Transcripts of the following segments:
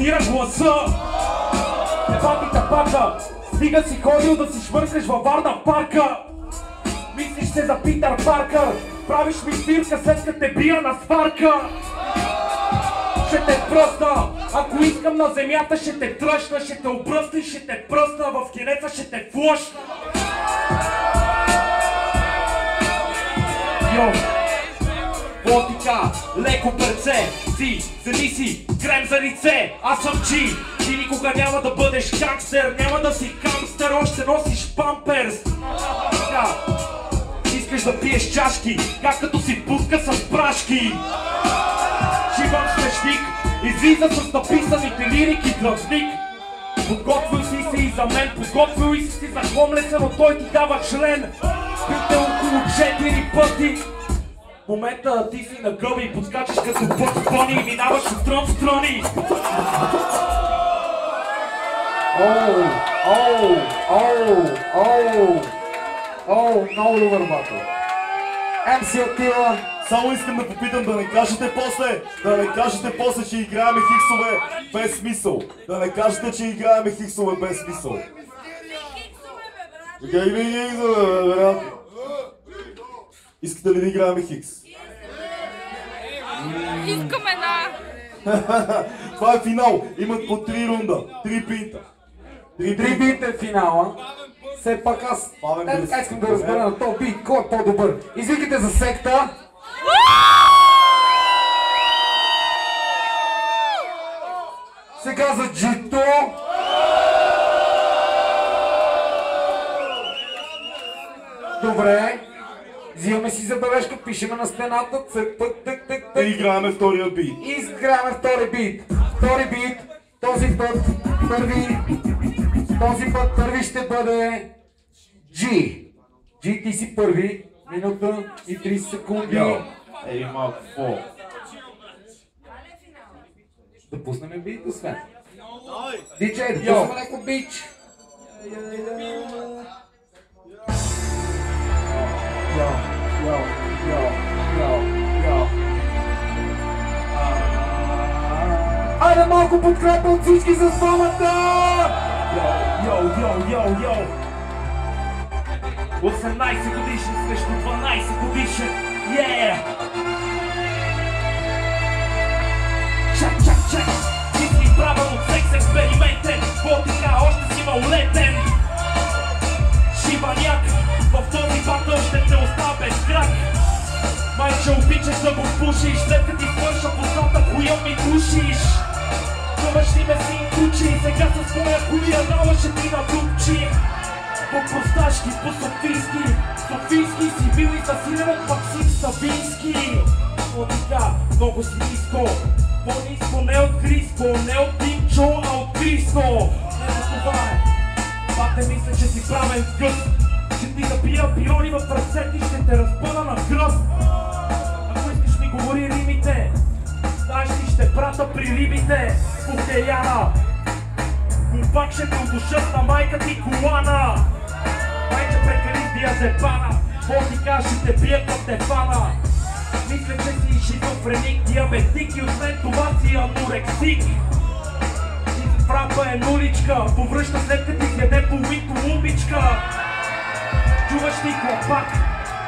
спира гласа. Дебатите пака, стига си ходил да си швъркаш във Варна в парка. Мислиш се за Питър Паркър, правиш ми спирка след като те бия на сварка. Ще те пръсна, ако искам на земята ще те тръщна, ще те обръсна и ще те пръсна, в кинеца ще те флъшна. Йо, ботика, леко перце, си, седи си, крем за лице, аз съм Джи. Ти никога няма да бъдеш гангстер, няма да си камстер, още носиш памперс. Искаш да пиеш чашки, как като си пуска с прашки. Шибан смешник, излиза с написаните лирики длъжник. Подготвил си се и за мен, подготвил и си за хомлеса, но той ти дава член. Пите около 4 пъти. В момента ти си на гъба и подскачаш като Бъкс Бъни и минаваш от стрън в страни. Много добър батъл. MC Attila. Само искам да попитам да не кажете после, че играеме хиксове без смисъл. Да не кажете, че играеме хиксове без смисъл. Играеме хиксове, брат. Искате ли да играеме хикс? Искаме, да. Това е финал. Имат по 3 рунда. 3 пинта. 3 бита е финала. Все пак аз искам да разбера на този бит, кой е по-добър. Извикайте за секта. Сега за Джито. Добре. Взимаме си забележка, пишеме на стената. И играеме втория бит. Изиграваме втори бит. Втори бит. Този път първи ще бъде G. G, ти си първи. Минута и 30 секунди. Ей, малко фол. Да пуснем бит, освен. Диджей, да пуснем леко бич. Айде малко подкрепа от всички за двамата! Йо! 18 годишен срещу 12 годишен. Чак! Ти си правил от секс експериментен. Ботика, още си малолетен. Шибаняк, в този батъл ще те остава без крак. Майче, обичаш да го пушиш, след като ти свърша в устата, хуя ми душиш. Чуваш ли ме син кучи, сега със своя хуя дала ще ти надупчи. По-просташки, софийски си бил и засилен от Максим Савински. О така, много си ниско, по-ниско не от Криско, не от Димчо, а от Криско. Ето това е, бате мисля, че си правен гъст. Ще ти набия пиони в ръцете и ще те разбъна на кръст. Ако искаш ми говори римите, знаеш ли ще прата при рибите. Кухеяна, купак ще те удушат на майка ти колана. Майче прекали с диазепана, ботика ще те бият в тефана. Мисля, че си шизофреник, диабетик и освен това си анорексик. И в рапа е нуличка, повръща след като ти изяде половин колумбичка. Чуваш ли клапак,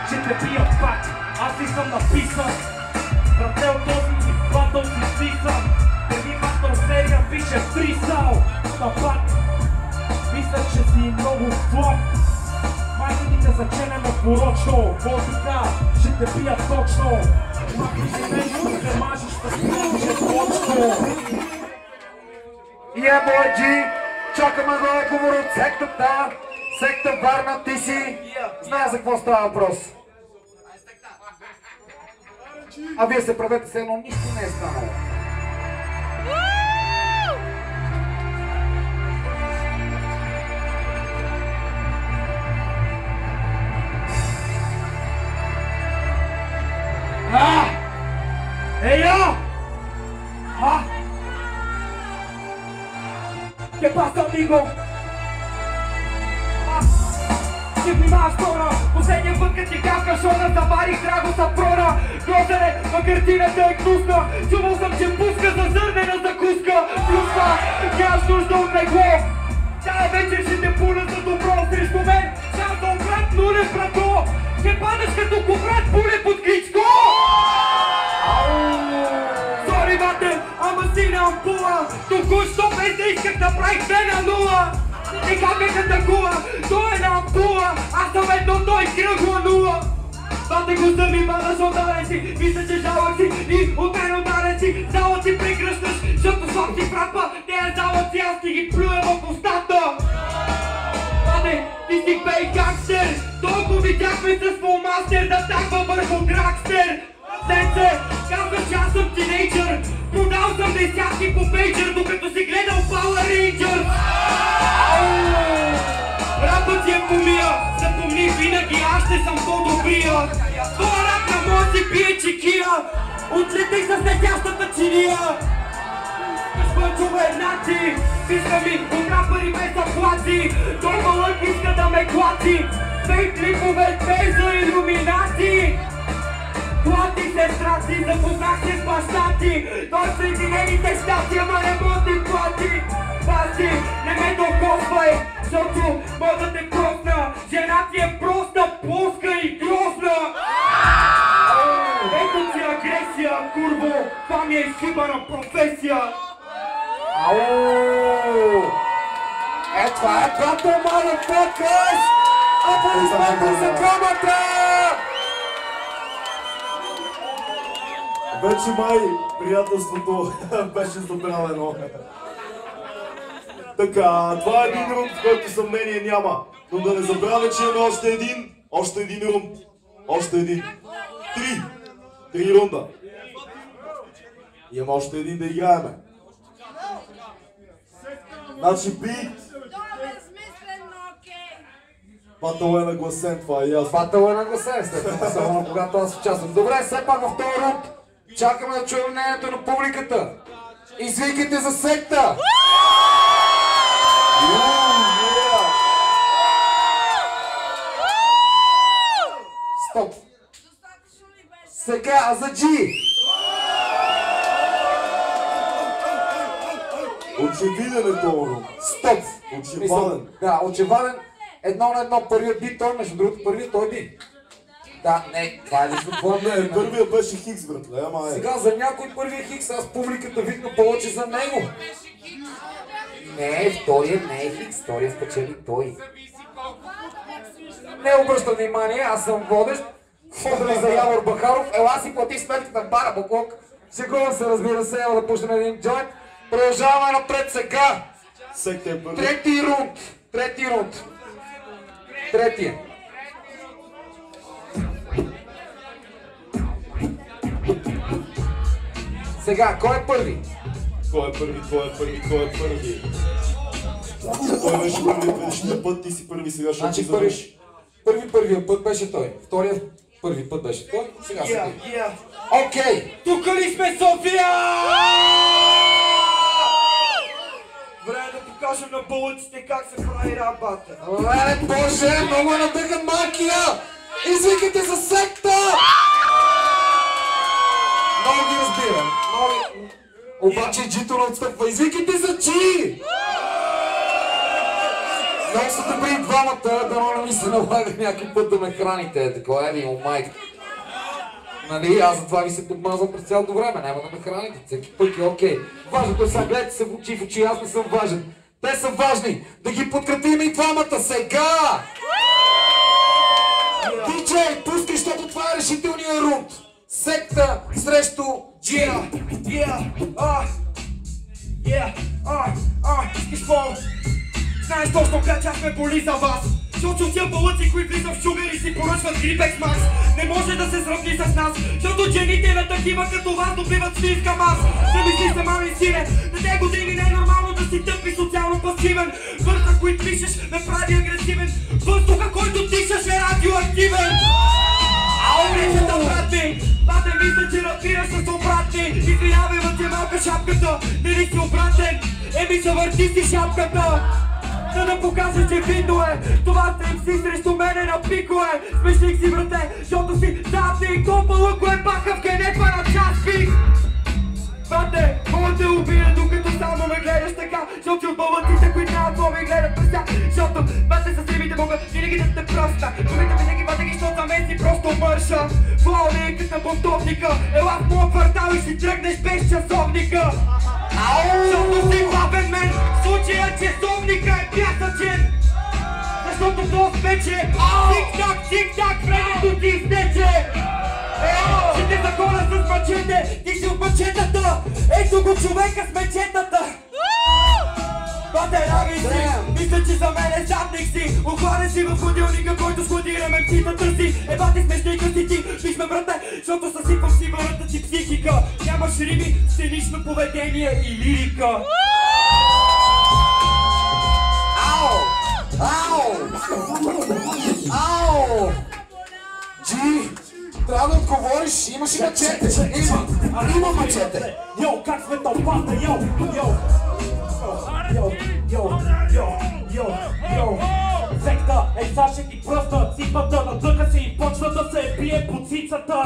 ще те бия пак, аз ли съм написан. Брател този батъл си списан, преди батъл серия пише фрисал. Напак, мисля, че си много слаб. Майка ти те заченена порочно, ботика ще те бия точно. Маки си нещо да мажеш да спрече точно. Бой Джи, чакаме да отговор от сектата. Секта Варна, ти си. Знае за какво става въпрос. А вие се правете се едно, нищо не е станало. ¿Qué pasa, amigo? Ще внимаваш хора, последния път като ти капка шона, заварих драго са прора. Грозене, макар картината е гнусна, чувал съм, че пуска за зърнена закуска. Плюска, Тази вечер ще те пуля за добро срещу мен. Казвам брат нулев брато, ще падаш като коврат пуле под Гричко. Сори бате, ама си на ампула. Току-що без да исках да правих 2 на 0. И как ме атакува, той е на ампула. Аз съм едно, той кръгла 0. Бате го зъби, бадаш отдален си. Мисля, че жалък си и от мен отдален си. Зала си прегръщаш, защото слаб си фрапа. Тея зала си аз ти ги плюя в устата. Бате, ти си бей гангстер. Толкова видяхме с фулмастер да таква върху драгстер. Сенце, казваш, че аз съм тинейджър. Продал съм десятки по пейджър, докато си гледал Power Rangers. Рапът си е помия, запомни винаги, аз ще съм по-добрия. Това рап на моя си пие чекия. Отлетай с летящата чиния. Спънчове наци, писка ми от рапъри без заплати. Той мълък иска да ме клати. Фейк клипове без за илюминати. Плати се страти, запознах се с баща ти. Той в Съединените щати, ама не може да плати. Пази, не ме докосвай, защото мога да те просна. Жена ти е проста, плоска и грозна. Ето ти агресия, курво, това ми е изхибана професия. Това е Battle Motherfuckers! Аплодисменти за двамата! Вече май приятелството беше забравено. Така, това е един рунд, в който съмнение няма. Но да не забравя, че имаме още един рунд. Още един. Три рунда. Имаме още един да играеме. Значи бит. Батъл е нагласен, това е ясно. Батъл е нагласен, естествено, само когато аз участвам. Добре, все пак във втори рунд чакаме да чуем мнението на публиката. Извикайте за секта! Стоп! Сега за G! Очевиден е това. Стоп! Очеваден. Да, очеваден. 1 на 1, първият би той, между другото първият той би. Да, не, това е лично твоя мнение. Първият беше Хикс, братле, ама е. Сега за някой първият Хикс, аз публиката видно повече за него. Не, вторият не е Хикс, вторият спечели той. Не обръща внимание, аз съм водещ. Водещ за Явор Бахаров. Ела си плати сметката на бара Баклок. Шегувам се, разбира се, ела да пуснем един джойнт. Продължаваме напред сега. Трети рунд. Третия. Сега, кой е първи? Кой е първи? Той беше предишния път, ти си първи сега, ще ти завърши. Първият път беше той. Вторият първи път беше той. Сега си ти. Окей! Тук ли сме, София? Време да покажем на булъците как се прави рапата. Леле, Боже, много е надъхан малкия! Извикайте за секта! Много ги разбирам. Обаче Джито не отстъпва. Извикайте за Джи! Много са добри двамата, дано не ми се налага някой път да ме храните. Такова е ли, о майка. Нали, аз затова ви се подмазвам през цялото време, няма да ме храните, всеки път е окей. Важното е сега, гледайте се в очи, аз не съм важен. Те са важни, да ги подкрепим и двамата сега! Диджей, пускай, защото това е решителният рунд. Секта срещу Джи. Искаш пол? Знаеш точно как аз ме боли за вас. Защото тия балъци, които влизат в шугър и си поръчват Грипекс Макс, не може да се сравни с нас. Защото жените на такива като вас добиват свинска мас. Замисли се, мами, сине, на тези години не е нормално да си тъп и социално пасивен. Въздуха, който пишеш, ме прави агресивен. Въздуха, който дишаш, е радиоактивен. Аурицата, брат ми, бате, мисля, че разбираш с обратни. Извинявай, вътре малка шапката, не ли си обратен? Еми, завърти си шапката. За да покажа, че видно е, това сте си срещу мене на пикове. Смешник си, брате, защото си задник. Топа е пака в кенепа на час пик. Брате, мога те убия, докато само ме гледаш така. Защото от бълъците, които няма това ме гледат през тях. Идете проста, думите винаги вадеги, защото за мен си просто мърша. Волни като на бунтовника, ела в моя квартал и си тръгнеш без часовника. Защото си главен мен, в случая часовника е пясъчен. Защото то вече тик-так, времето ти изтече. Ще те закона с мъчете, ти си от мъчетата. Ето го човека с мечетата. Патераги си, мисля, че за мен е задник си. Охладен си в ходилника, който складира мемцитата си. Еба ти смешника си ти, виж ме брате, защото съсипвам си върната ти психика. Нямаш рими, сценично поведение и лирика. Ау! Джи, трябва да отговориш, имаш и мачете. Има мачете. Йо, как сме тълпата, йо. Секта е Саше ти пръста, ципата надлъка се и почва да се бие по цицата.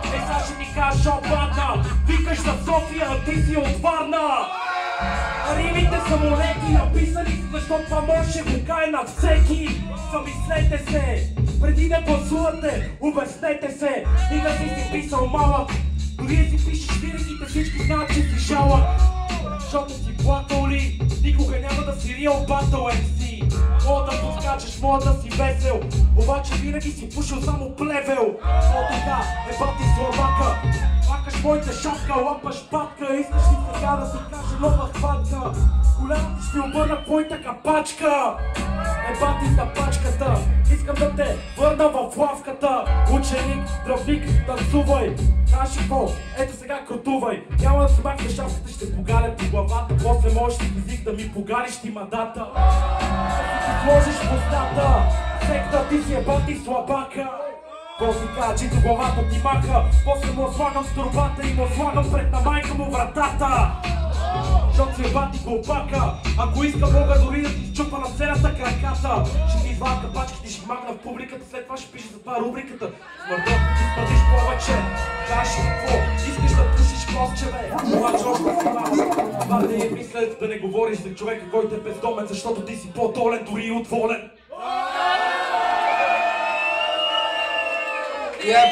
Саше ти кажа обратна, викаш за София, ти си от Варна. Римите самолети написани, защото това може го кае на всеки. Замислете се, преди да гласувате, обяснете се. И да си писал малък, дори да си пишеш лириките, всички знаят, че си жалък. Защото си плакал ли, никога няма да си реал батъл MC. Мога да поскачаш, мога да си весел, обаче винаги си пушил само плевел. О, така, бати слабака, плакаш моята шапка, лапаш патка. Искаш ли сега да се каже нова хватка? Голямата ще обърна твоята капачка. Бати тапачката, искам да те върна в лавката. Ученик, дръвник, танцувай. Знаеш какво? Ето сега крутувай. Няма да се махне шапката, ще погаля по главата. После можеш с език да ми погалиш ти мандата. Да си сложиш в устата. Секта ти си бати слабака. После кажа, чито главата ти маха. После му слагам с турбата и му слагам пред на майка му вратата. Защото си бати глупака. Ако иска мога дори да ти счупа на сцената краката. Ще ти извадя капачките, ще ги магна в публиката. След това ще пише за това рубриката. Смърда, ти смърдиш повече. Кажеш какво? Искаш да пушиш костчеве. Обаче още си мама. Това не е мисля да не говориш за човека, който е бездомен, защото ти си по-долен, дори и отволен.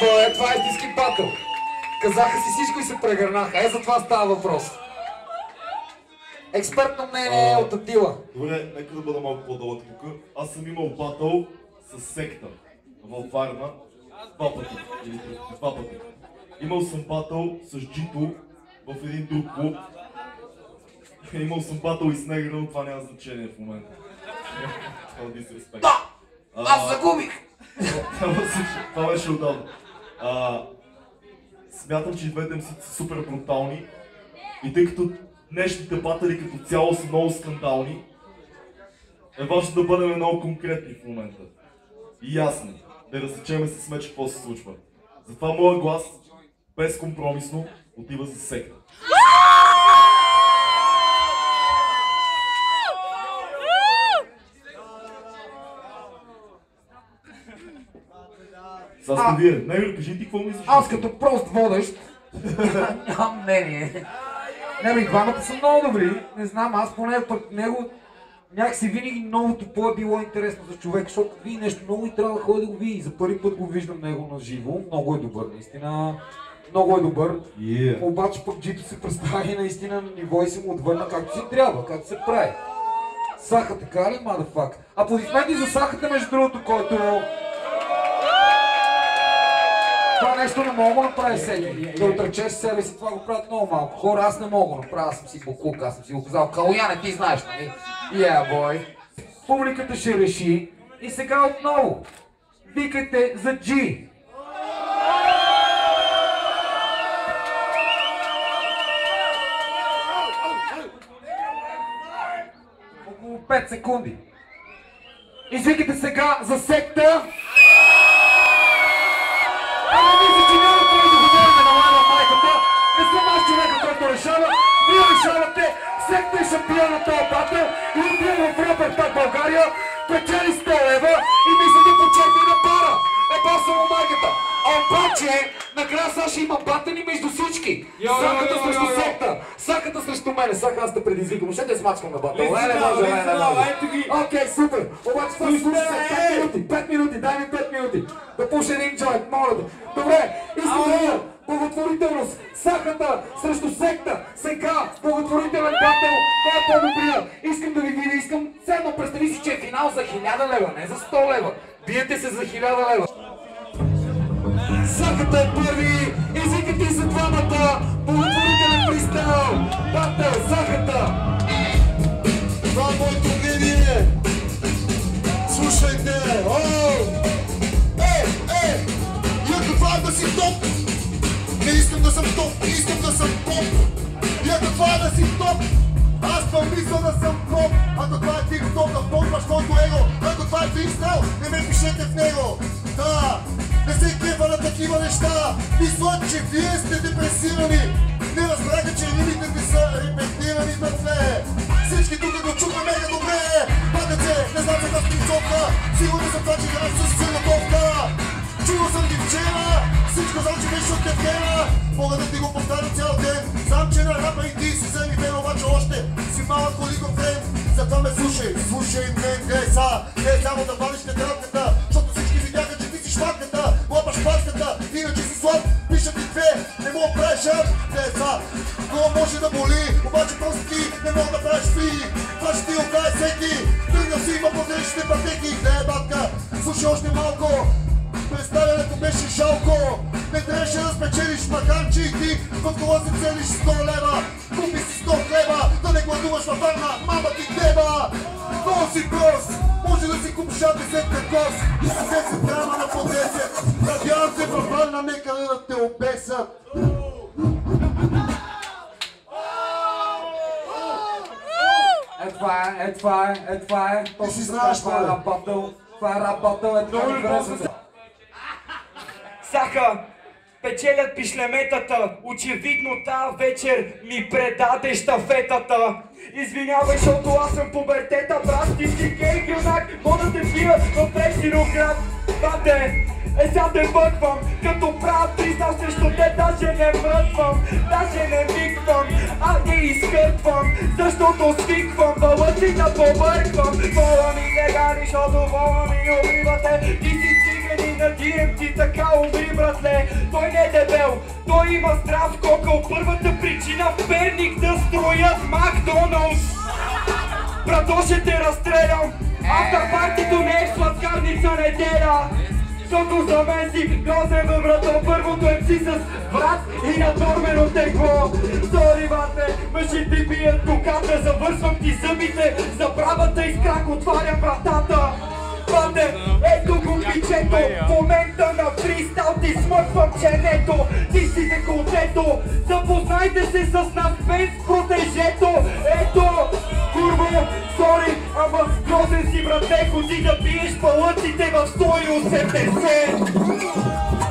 Бой, това е истински батъл. Казаха си всичко и се прегърнаха. За това става въпрос. Експертно мнение от Атила. Добре, нека да бъда малко по-дълъг тук. Аз съм имал батъл с секта във Варна два пъти. Имал съм батъл с Джито в един друг клуб. Имал съм батъл и с негър, но това няма значение в момента. Това дисреспект. Да! Аз загубих! Това беше отдавна. Смятам, че двете си са супер брутални и тъй като днешните батъли като цяло са много скандални, е важно да бъдем много конкретни в момента и ясни, да разсечеме с меч какво се случва. Затова моят глас, безкомпромисно, отива за секта. Сега сте вие. Негър, кажи ти какво мислиш? Аз като прост водещ нямам мнение. Не, двамата са много добри. Не знам, аз поне пък него някакси винаги новото по е било интересно за човек, защото види нещо много и трябва да ходи да го види. За първи път го виждам него на живо. Много е добър, наистина. Много е добър. Обаче пък Джито се представи наистина на ниво и се му отвърна както си трябва, както се прави. Саха така ли, мадафак? Аплодисменти за Сахата, между другото, който... Това нещо не мога да направи всеки. Да отречеш себе си, това го правят много малко хора. Аз не мога да направя, аз съм си буклук, аз съм си го казал. Калуяне, ти знаеш, нали? Бой. Публиката ще реши. И сега отново. Викайте за Джи. Около 5 секунди. Извикайте сега за секта. Мисля, че няма да да говорим на лайва майката. Не съм аз човека, който решава. Вие решавате. Секта е шампион на този батъл. И отивам в Ропер пак България. Печели 100 лева и мисля да почерпи на пара. Еба само майката. Обаче, накрая сега ще има батани между всички. Саката срещу секта. Саката срещу мене. Сака аз те предизвикам. Ще те смачкам на батъл. Леле, може. Окей, супер. Обаче това слушайте 5 минути. Дай ми 5 минути. Да пуша един джойнт, моля те. Добре, искам да видя благотворителност. Саката срещу секта. Сега, благотворителен батъл. Кой е по-добрия? Искам да ви видя. Искам ценно. Представи си, че е финал за 1000 лева, не за 100 лева. Биете се за 1000 лева. Саката е първи, извикате и за двамата, благотворителен фристайл, батъл, Саката! Това е моето мнение! Слушайте! Я това е да си топ! Не искам да съм топ, искам да съм поп! Я това е да си топ! Аз съм мисля да съм топ! Ако това е тик-топ, да ползваш твоето его! Ако това е фристайл, не ме пишете в него! Да! Не се кефа на такива неща! Мислят, че вие сте депресирани! Не разбраха, че римите ви са репетирани мъртве! Всички тук го чуха мега добре! Патете, не знам за тази пицовка! Сигурно съм това, че грам с силотовка! Чувал съм ги вчера! Всичко знам, че беше от тефтера! Мога да ти го повтарям цял ден! Знам, че на рапа и ти си вземи фен, обаче още си малък колико фен! Затова ме слушай, слушай мен, не само да вадиш тетрадката, защото всички видяха, че ти си шмаката, лапаш паската, иначе си слаб, пиша ти две, не мога да правиш рап, това може да боли, обаче просто ти не мога да правиш фи, това ще ти оправи всеки, тръгна си има по-грешните пътеки, батка, слушай още малко, представянето беше жалко, не трябваше да спечелиш маканчи и ти в кола си целиш 100 лева, купи си 100 хлеба, да не гладуваш във Варна, мама ти деба! Носи крос, може да си купиш 10 кос, 10 грама на по 10, надявам се във Варна некъде да те обесат. Това е. Ти си знаеш, това е рап батъл. Това е рап батъл, това ми харесва. Сака, печелят пишлеметата, очевидно тази вечер ми предаде щафетата. Извинявай, защото аз съм пубертета, брат, ти си гей гюнак, мога да те пия в Пресироград. Бате, сега те бъквам, като правя признал срещу те, даже не мръдвам, даже не миквам, а не изкърпвам, защото свиквам, вълът си да побърквам. Вола ми не гани, защото вола ми убивате, ти си цигани на DMT, така умри, братле. Той не е дебел, той има здрав кокъл, първата причина в Перник да строят Макдоналдс. Брато, ще те разстрелям, автопартито не е в сладкарница неделя. Защото за мен си грозен бе, брато, първото MC с врат и надормено тегло. Сори, бате, мъжите бият токата, завършвам ти зъбите, за правата из крак отварям вратата. Бате, ето го пичето, в момента на фристайл ти смъртвам ченето. Ти си деколтето, запознайте се с нас без протежето. Ето, курво, сори, ама грозен си, брате, ходи да биеш палъците в 180.